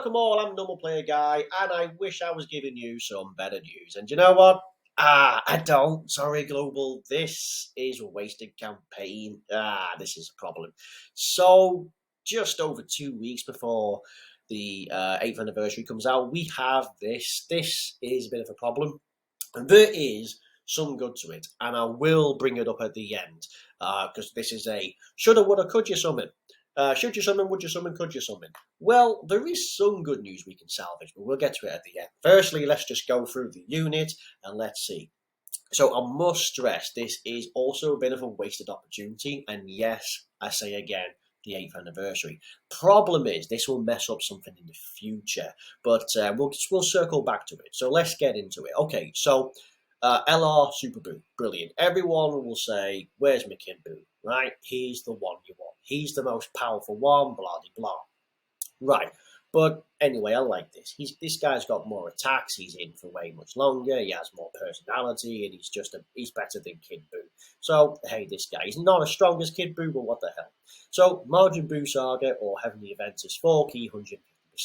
Welcome all, I'm Normal Player Guy, and I wish I was giving you some better news. And you know what? I don't. Sorry, Global. This is a wasted campaign. This is a problem. So, just over 2 weeks before the 8th anniversary comes out, we have this. This is a bit of a problem. And there is some good to it, and I will bring it up at the end, because this is a shoulda, woulda, could you summon. Should you summon, would you summon, could you summon? Well, there is some good news we can salvage, but we'll get to it at the end. Firstly, let's just go through the unit and let's see. So I must stress this is also a bit of a wasted opportunity, and yes, I say again, the 8th anniversary. Problem is, this will mess up something in the future, but we'll circle back to it. So let's get into it. Okay, so LR Super Boo, brilliant. Everyone will say, where's McKin Boo, right? He's the one you want. He's the most powerful one, blah, blah, blah. Right. But anyway, I like this. This guy's got more attacks. He's in for way much longer. He has more personality, and he's better than Kid Boo. So hey, this guy, he's not as strong as Kid Boo, but what the hell? So Margin Boo Saga or Heavenly Events is 4 key, 150%.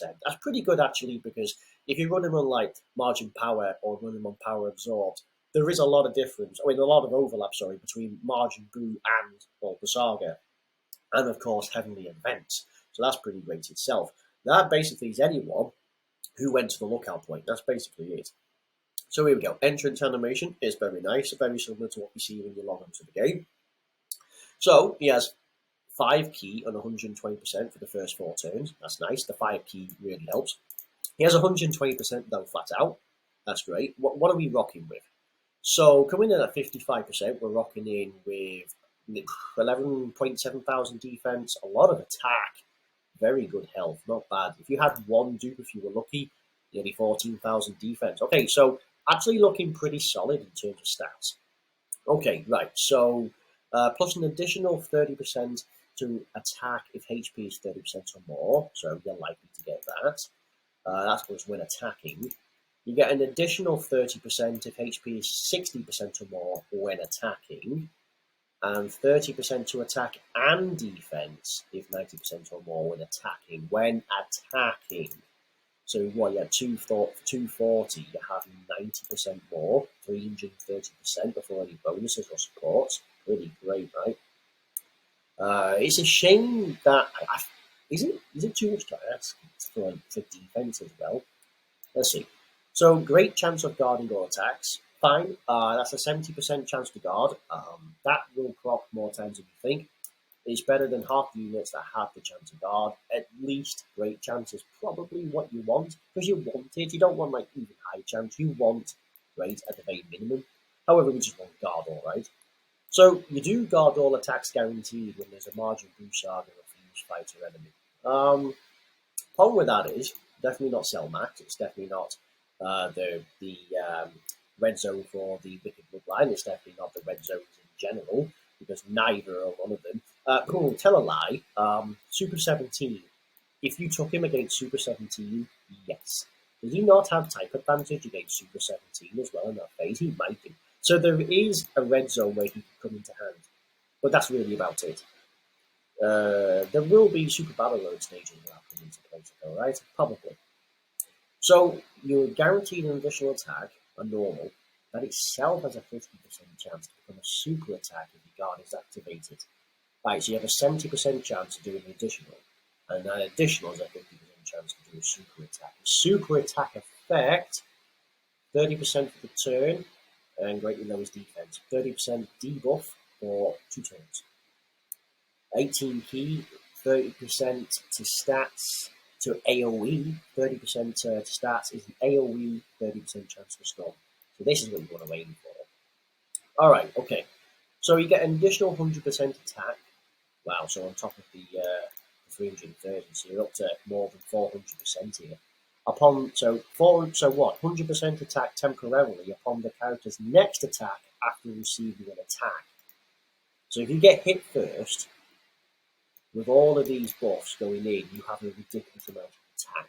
That's pretty good actually, because if you run him on like Margin Power or run him on Power Absorbed, there is a lot of difference. I mean, a lot of overlap. Sorry, between Margin Boo and the Saga, and of course Heavenly Events. So that's pretty great itself. That basically is anyone who went to the lookout point. That's basically it. So here we go. Entrance animation is very nice, very similar to what you see when you log into the game. So he has 5 key and 120% for the first 4 turns. That's nice. The 5 key really helps. He has 120% though flat out. That's great. What are we rocking with? So coming in at 55%, we're rocking in with 11.7 thousand defense, a lot of attack, very good health, not bad. If you had one dupe, if you were lucky, nearly 14,000 defense. Okay, so actually looking pretty solid in terms of stats. Okay, right, so plus an additional 30% to attack if HP is 30% or more, so you're likely to get that. That's because when attacking. You get an additional 30% if HP is 60% or more when attacking, and 30% to attack and defense if 90% or more when attacking. So what, you had 240, you have 90% more, 330% before any bonuses or supports. Really great, right? It's a shame that is it too much to ask for defense as well? Let's see. So great chance of guarding all attacks. Fine. That's a 70% chance to guard. That will proc more times than you think. It's better than half the units that have the chance to guard. At least great chance is probably what you want, because you want it. You don't want like even high chance. You want great at the very minimum. However, we just want guard all, right? So you do guard all attacks guaranteed when there's a Margin Boo Saga or Fuse Fighter enemy. Problem with that is definitely not Cell Max. It's definitely not the red zone for the Wicked Bloodline. It's definitely not the red zones in general, because neither are one of them. Tell a lie. Super 17. If you took him against Super 17, yes. Does he not have type advantage against Super 17 as well in that phase? He might do. So there is a red zone where he can come into hand. But that's really about it. There will be Super Battle Road stages that come into place, though, right? Probably. So you're guaranteed an additional attack, a normal, that itself has a 50% chance to become a super attack if your guard is activated. Right, so you have a 70% chance of doing an additional, and that additional is a 50% chance to do a super attack. The super attack effect, 30% for the turn, and greatly lowers defense. 30% debuff for 2 turns. 18 key, 30% to stats, to AoE, 30% to stats is an AoE, 30% chance to storm. So this is what you want to aim for. Alright, okay. So you get an additional 100% attack. Wow, so on top of the 330, so you're up to more than 400% here. So what? 100% attack temporarily upon the character's next attack after receiving an attack. So if you get hit first, with all of these buffs going in, you have a ridiculous amount of attack.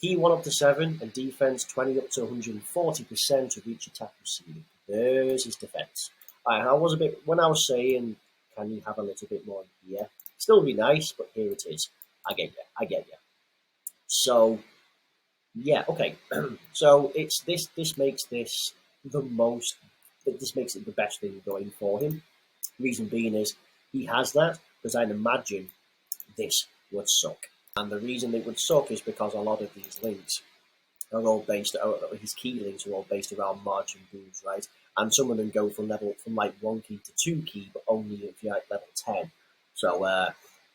Key 1 up to 7 and defense 20 up to 140% of each attack received. There's his defense. I was a bit, when I was saying, can you have a little bit more here? Still be nice, but here it is. I get you. So yeah, okay. So it's this. This makes this the most. This makes it the best thing going for him. Reason being is he has that because I'd imagine this would suck, and the reason it would suck is because a lot of these links are all based. His key links are all based around margin boost, right? And some of them go from like 1 key to 2 key, but only if you're at level 10. So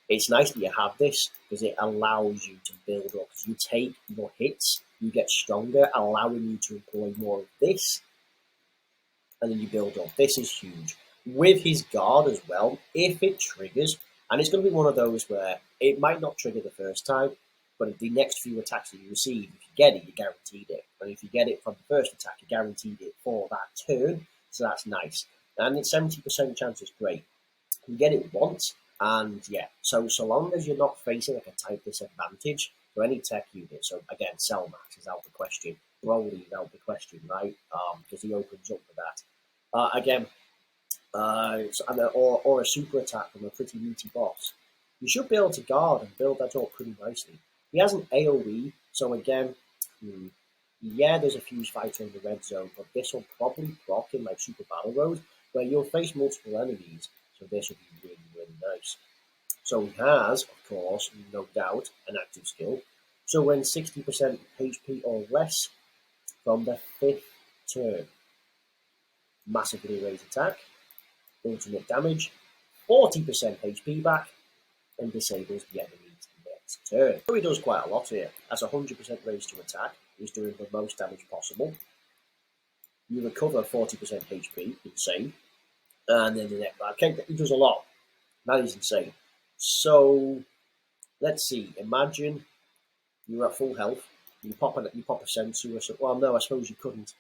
it's nice that you have this because it allows you to build up. You take more hits, you get stronger, allowing you to employ more of this, and then you build up. This is huge. With his guard as well, if it triggers, and it's going to be one of those where it might not trigger the first time, but the next few attacks that you receive, if you get it, you guaranteed it. And if you get it from the first attack, you guaranteed it for that turn, so that's nice. And it's 70% chance is great. You get it once, and yeah, so long as you're not facing like a type disadvantage for any tech unit. So again, Cellmax is out the question. Broly is out the question, right? Because he opens up for that. Again, or a super attack from a pretty meaty boss. You should be able to guard and build that up pretty nicely. He has an AoE, so again, yeah, there's a fuse fighter in the red zone, but this will probably proc in like Super Battle Road, where you'll face multiple enemies, so this will be really, really nice. So he has, of course, no doubt, an active skill. So when 60% HP or less from the 5th turn, massively raise attack, ultimate damage, 40% HP back, and disables the enemy's next turn. So he does quite a lot here. That's 100% raise to attack. He's doing the most damage possible. You recover 40% HP, insane. And then the next, okay, he does a lot. That is insane. So let's see. Imagine you're at full health. You pop a sensu or something. Well, no, I suppose you couldn't.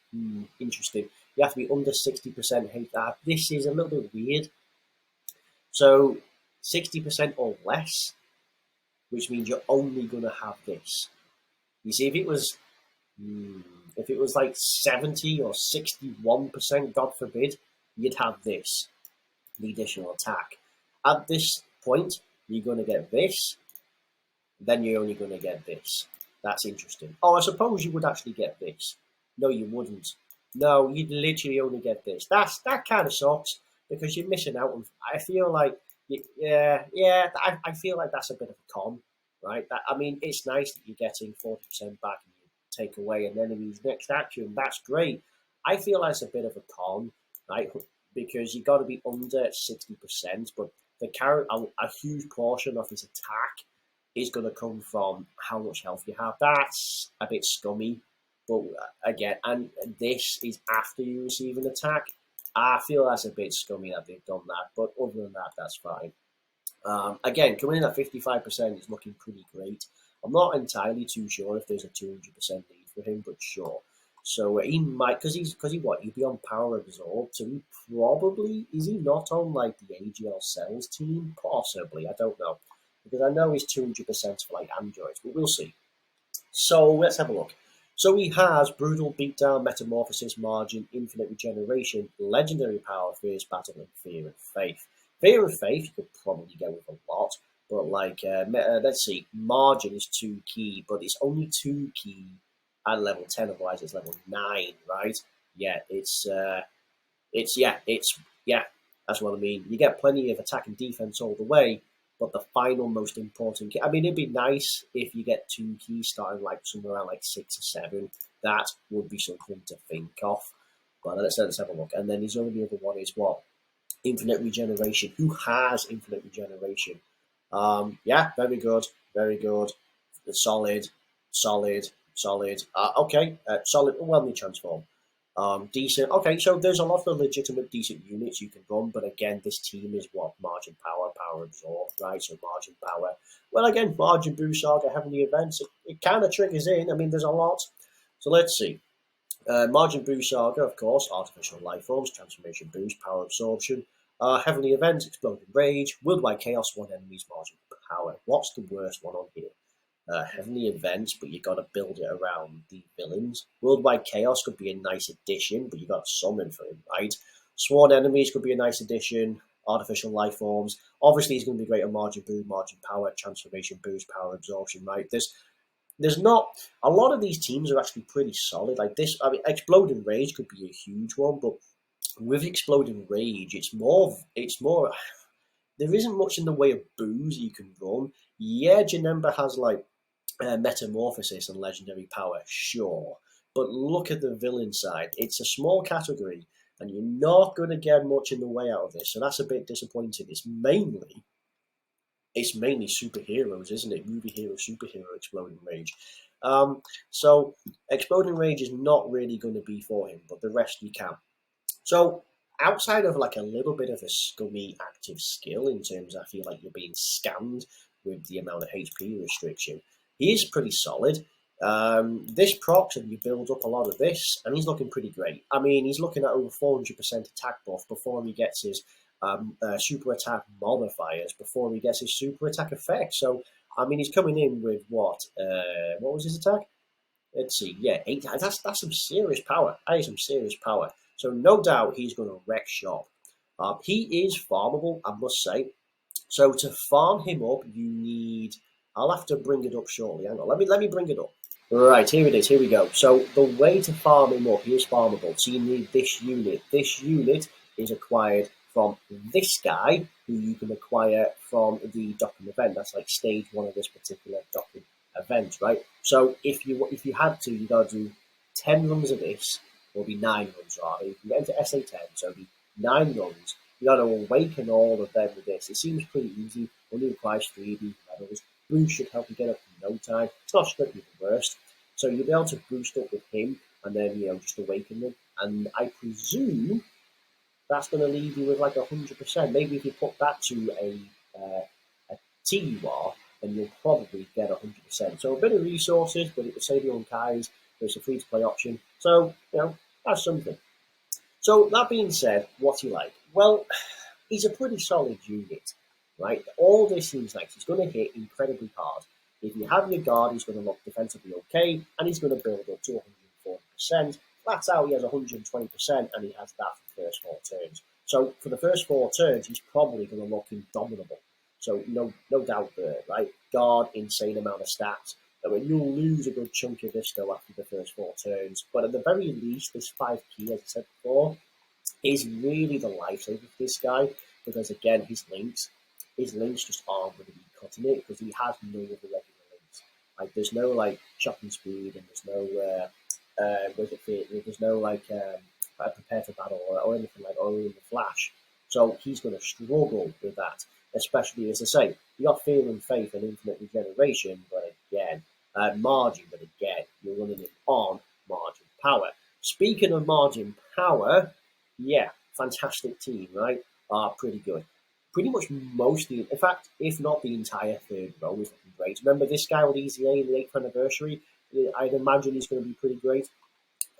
Interesting. You have to be under 60% HP. This is a little bit weird. So 60% or less, which means you're only going to have this. You see, if it was like 70 or 61%, God forbid, you'd have this, the additional attack. At this point, you're going to get this, then you're only going to get this. That's interesting. Oh, I suppose you would actually get this. No, you wouldn't. No, you'd literally only get this. That kind of sucks because you're missing out on. I feel like, I feel like that's a bit of a con, right? I mean, it's nice that you're getting 40% back and you take away an enemy's next action. That's great. I feel that's a bit of a con, right? Because you got to be under 60%, but a huge portion of his attack is going to come from how much health you have. That's a bit scummy. But again, and this is after you receive an attack. I feel that's a bit scummy that they've done that. But other than that, that's fine. Again, coming in at 55% is looking pretty great. I'm not entirely too sure if there's a 200% need for him, but sure. So he might, because he'd be on power absorb, so he probably, is he not on like the AGL cells team? Possibly, I don't know. Because I know he's 200% for like androids, but we'll see. So let's have a look. So he has Brutal Beatdown, Metamorphosis, Margin, Infinite Regeneration, Legendary Power, Fierce Battle, and Fear and Faith. Fear and Faith you could probably go with a lot, but like, let's see, Margin is 2 key, but it's only 2 key at level 10, otherwise it's level 9, right? Yeah, that's what I mean. You get plenty of attack and defense all the way, but the final most important key, I mean, it'd be nice if you get 2 keys starting like somewhere around like 6 or 7. That would be something to think of. But let's have a look. And then his only other one is what? Infinite Regeneration. Who has Infinite Regeneration? Yeah, very good. Very good. Solid. Solid. Solid. Okay. Solid. Well, me transform. Decent. Okay, so there's a lot of legitimate decent units you can run, but again, this team is what? Margin power, power absorb, right? So margin power. Well, again, margin boost saga, heavenly events, it kind of triggers in. I mean, there's a lot. So let's see. Margin boost saga, of course, artificial life forms, transformation boost, power absorption, heavenly events, exploding rage, worldwide chaos, one enemy's margin power. What's the worst one on here? Heavenly events, but you got to build it around the villains. Worldwide chaos could be a nice addition, but you got to summon for him, right? Sworn enemies could be a nice addition. Artificial life forms, obviously, he's going to be great on margin boost, margin power, transformation boost, power absorption, right? there's not a lot of these teams are actually pretty solid. Like this, I mean, Exploding Rage could be a huge one, but with Exploding Rage, it's more. There isn't much in the way of booze you can run. Yeah, Janemba has like metamorphosis and legendary power, sure. But look at the villain side. It's a small category, and you're not going to get much in the way out of this. So that's a bit disappointing. It's mainly superheroes, isn't it? Movie hero, superhero, Exploding Rage. So Exploding Rage is not really going to be for him, but the rest you can. So outside of like a little bit of a scummy active skill in terms, I feel like you're being scammed with the amount of HP restriction. He is pretty solid. This procs and you build up a lot of this, and he's looking pretty great. I mean, he's looking at over 400% attack buff before he gets his super attack modifiers, before he gets his super attack effect. So, I mean, he's coming in with what? What was his attack? Let's see. Yeah, eight. That's some serious power. That is some serious power. So no doubt he's going to wreck shop. He is farmable, I must say. So to farm him up, you need. I'll have to bring it up shortly. Hang on. Let me bring it up. Right, here it is. Here we go. So the way to farm him up, he is farmable. So you need this unit. This unit is acquired from this guy, who you can acquire from the Dokkan event. That's like stage one of this particular Dokkan event, right? So if you had to, you got to do 10 runs of this, or be 9 runs rather. If you get into SA10, so it'll be 9 runs. You got to awaken all of them with this. It seems pretty easy. Only requires 3 of these medals. Boost should help you get up in no time. It's not strictly the worst. So you'll be able to boost up with him and then, just awaken them. And I presume that's going to leave you with like 100%. Maybe if you put that to a TUR, then you'll probably get 100%. So a bit of resources, but it will save you on Kais. There's a free-to-play option. So, that's something. So that being said, what's he like? Well, he's a pretty solid unit, right? All this seems like he's going to hit incredibly hard. If you have your guard, he's going to look defensively okay, and he's going to build up to 140%. Flat out, he has 120%, and he has that for the first 4 turns. So for the first 4 turns, he's probably going to look indomitable. So no doubt there, right? Guard, insane amount of stats. I mean, you'll lose a good chunk of this though after the first 4 turns. But at the very least, this 5 key, as I said before, is really the lifesaver for this guy, because again, his links just aren't going to be cutting it, because he has no other regular links. Like there's no like chopping speed, and there's no there's no like prepare for battle or anything like, or even the flash. So he's going to struggle with that, especially as I say, you got fear and faith and infinite regeneration, but again, margin, but again, you're running it on margin power. Speaking of margin power, yeah, fantastic team, right? Pretty good. Pretty much mostly, in fact, if not the entire third row is looking great. Remember this guy with Easy A in the 8th anniversary? I'd imagine he's going to be pretty great.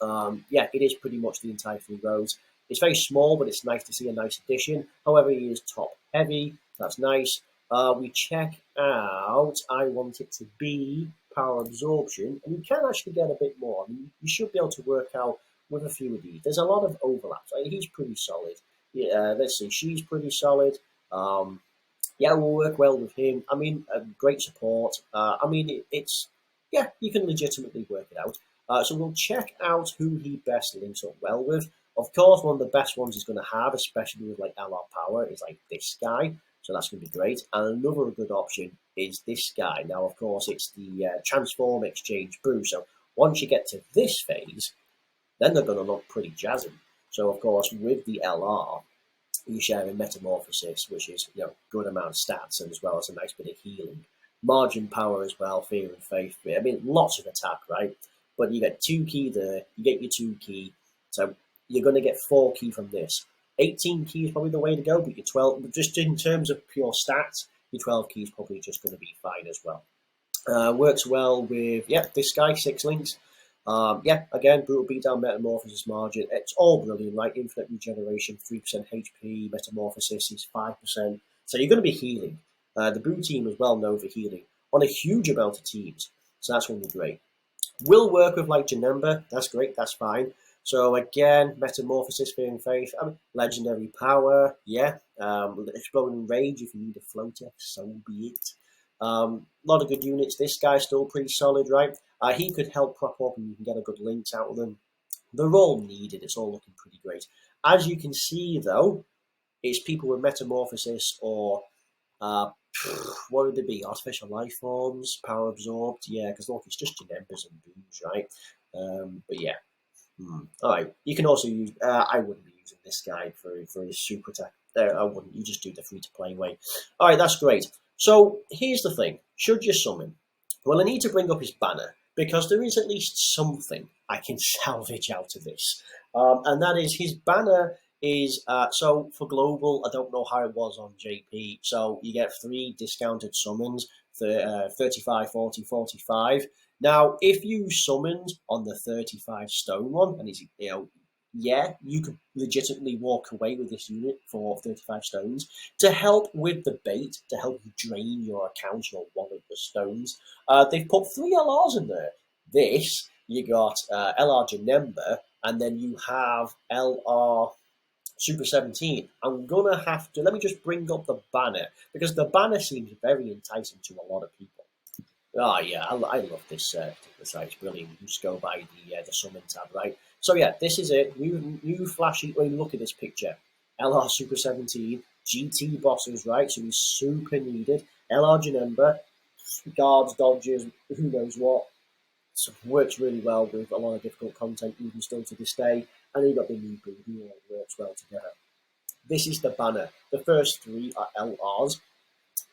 Yeah, it is pretty much the entire 3 rows. It's very small, but it's nice to see a nice addition. However, he is top heavy. That's nice. We check out, I want it to be power absorption, and you can actually get a bit more. I mean, you should be able to work out with a few of these. There's a lot of overlaps. He's pretty solid. Yeah, let's see, she's pretty solid. Yeah, we'll work well with him. I mean, great support. I mean, yeah, you can legitimately work it out. So we'll check out who he best links up well with. Of course, one of the best ones he's going to have, especially with like LR power, is like this guy. So that's going to be great. And another good option is this guy. Now, of course, it's the transform exchange boost. So once you get to this phase, then they're going to look pretty jazzy. So, of course, with the LR, you share a metamorphosis, which is good amount of stats, and as well as a nice bit of healing, margin power as well, fear and faith. I mean, lots of attack, right? But you get 2 key there, you get your 2 key, so you're going to get 4 key from this. 18 key is probably the way to go, but your 12, just in terms of pure stats, your 12 key is probably just going to be fine as well. Works well with this guy, 6 links. Again, brutal beatdown, metamorphosis, margin. It's all brilliant, right? Infinite regeneration, 3% HP, metamorphosis is 5%. So you're going to be healing. The Boo team is well known for healing on a huge amount of teams. So that's going to be great. Will work with like Janemba. That's great. That's fine. So again, metamorphosis, fear and faith. Legendary power. Yeah. Exploding rage if you need a floater, so be it. A lot of good units. This guy's still pretty solid, right? He could help prop up and you can get a good links out of them. They're all needed. It's all looking pretty great. As you can see, though, it's people with metamorphosis or uh, what would they be? Artificial life forms, power absorbed. Yeah, because look, it's just your members and boons, right? But yeah. All right. You can also use. I wouldn't be using this guy for his super attack. I wouldn't. You just do the free to play way. All right, that's great. So here's the thing: should you summon? Well, I need to bring up his banner because there is at least something I can salvage out of this, and that is his banner is so for global. I don't know how it was on JP. So you get 3 discounted summons, 35, 40, 45. Now, if you summoned on the 35 stone one, and it's, yeah, you could legitimately walk away with this unit for 35 stones to help with the bait, to help you drain your account, your wallet with stones. They've put 3 LRs in there. This, you got LR Janemba, and then you have LR Super 17. I'm going to have to, let me just bring up the banner, because the banner seems very enticing to a lot of people. Oh yeah, I love this particular site. It's brilliant. You just go by the summon tab, right? So yeah, this is it. New flashy. When you look at this picture, LR Super 17 GT bosses, right? So he's super needed. LR Janemba, guards, dodges, who knows what. So works really well with a lot of difficult content, even still to this day. And then you got the new breed, who all works well together. This is the banner. The first 3 are LRs.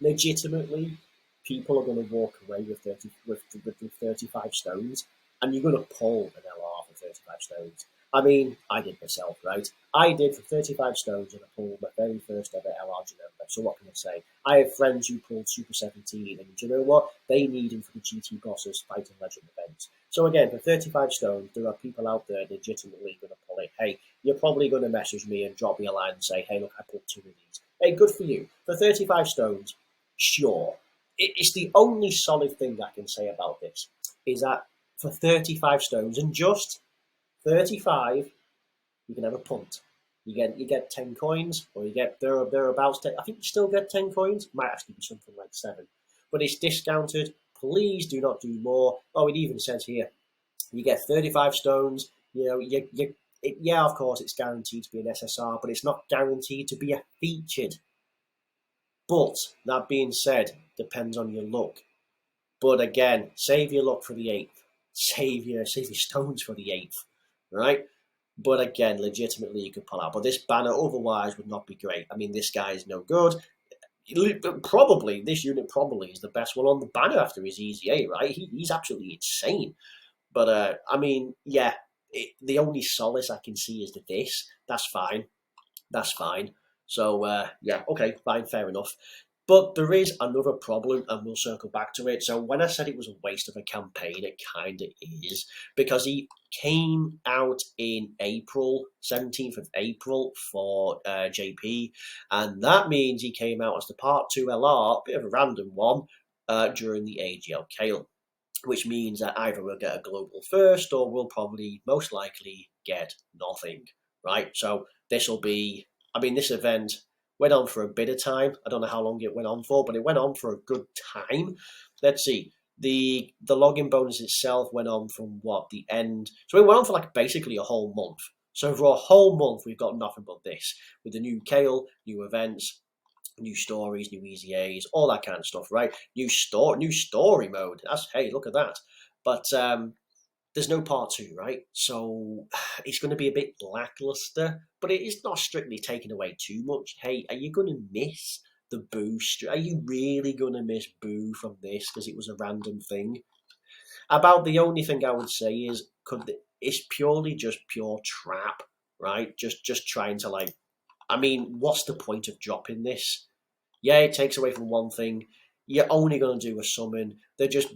Legitimately, people are going to walk away with 35 stones, and you're going to pull an LR for 35 stones. I mean, I did myself, right? I did for 35 stones, and I pulled my very first ever LR Geneva. So what can I say? I have friends who pulled Super 17, and do you know what? They need him for the GT bosses fighting legend events. So again, for 35 stones, there are people out there legitimately going to pull it. Hey, you're probably going to message me and drop me a line and say, hey, look, I pulled 2 of these. Hey, good for you. For 35 stones, sure. It's the only solid thing I can say about this is that for 35 stones and just 35, you can have a punt. You get 10 coins, or you get thereabouts. I think you still get 10 coins. Might actually be something like 7, but it's discounted. Please do not do more. Oh, it even says here you get 35 stones. Yeah, of course, it's guaranteed to be an SSR, but it's not guaranteed to be a featured. But that being said, depends on your luck. But again, save your luck for the 8th. Save your stones for the 8th, right? But again, legitimately, you could pull out. But this banner otherwise would not be great. I mean, this guy is no good. Probably, this unit probably is the best one on the banner after his EZA, right? He's absolutely insane. But, I mean, yeah, the only solace I can see is this. That's fine. That's fine. So, yeah, okay, fine, fair enough. But there is another problem, and we'll circle back to it. So when I said it was a waste of a campaign, it kind of is, because he came out in April, 17th of April for JP, and that means he came out as the Part 2 LR, bit of a random one, during the AGL Kale, which means that either we'll get a global first, or we'll probably most likely get nothing, right? So this will be, I mean, this event went on for a bit of time. I don't know how long it went on for, but it went on for a good time. Let's see. The login bonus itself went on from the end. So it went on for like basically a whole month. So for a whole month, we've got nothing but this. With the new Kale, new events, new stories, new EZAs, all that kind of stuff, right? New story mode. Hey, look at that. But there's no part 2, right? So it's going to be a bit lackluster, but it is not strictly taking away too much. Hey, are you going to miss the boost? Are you really going to miss Boo from this because it was a random thing? About the only thing I would say is it's purely just pure trap, right? Just trying to I mean, what's the point of dropping this? Yeah, it takes away from one thing. You're only going to do a summon. They're just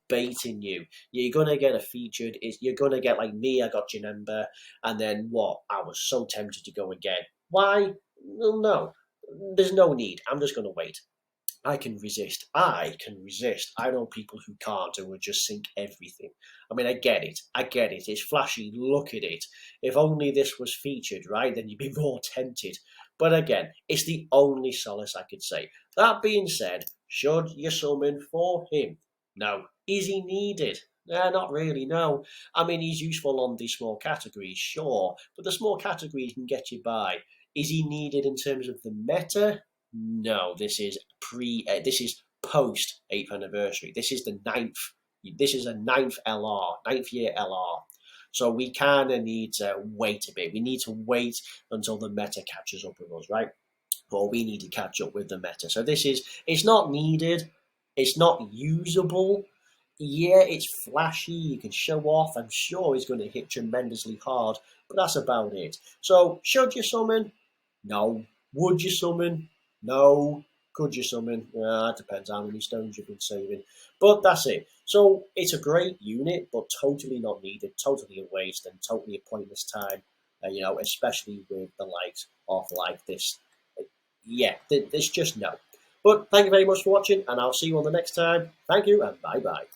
baiting you. You're going to get a featured. You're going to get like me. I got Janemba, and then what? I was so tempted to go again. Why? Well, no, there's no need. I'm just going to wait. I can resist. I can resist. I know people who can't and would just sink everything. I mean, I get it. It's flashy. Look at it. If only this was featured, right? Then you'd be more tempted. But again, it's the only solace I could say. That being said, Should you summon for him? No. Is he needed? Not really, no. I mean, he's useful on the small categories, sure, but the small categories can get you by. Is he needed in terms of the meta? No, this is post 8th anniversary. This is the ninth, this is a ninth LR, ninth year LR. So we kind of need to wait a bit. We need to wait until the meta catches up with us, right? Or we need to catch up with the meta. So it's not needed, it's not usable. Yeah, it's flashy, you can show off. I'm sure he's going to hit tremendously hard, but that's about it. So, should you summon? No. Would you summon? No. Could you summon? It depends how many stones you've been saving. But that's it. So, it's a great unit, but totally not needed, totally a waste, and totally a pointless time. Especially with the likes of like this. Yeah, there's just no. But thank you very much for watching, and I'll see you on the next time. Thank you, and bye bye.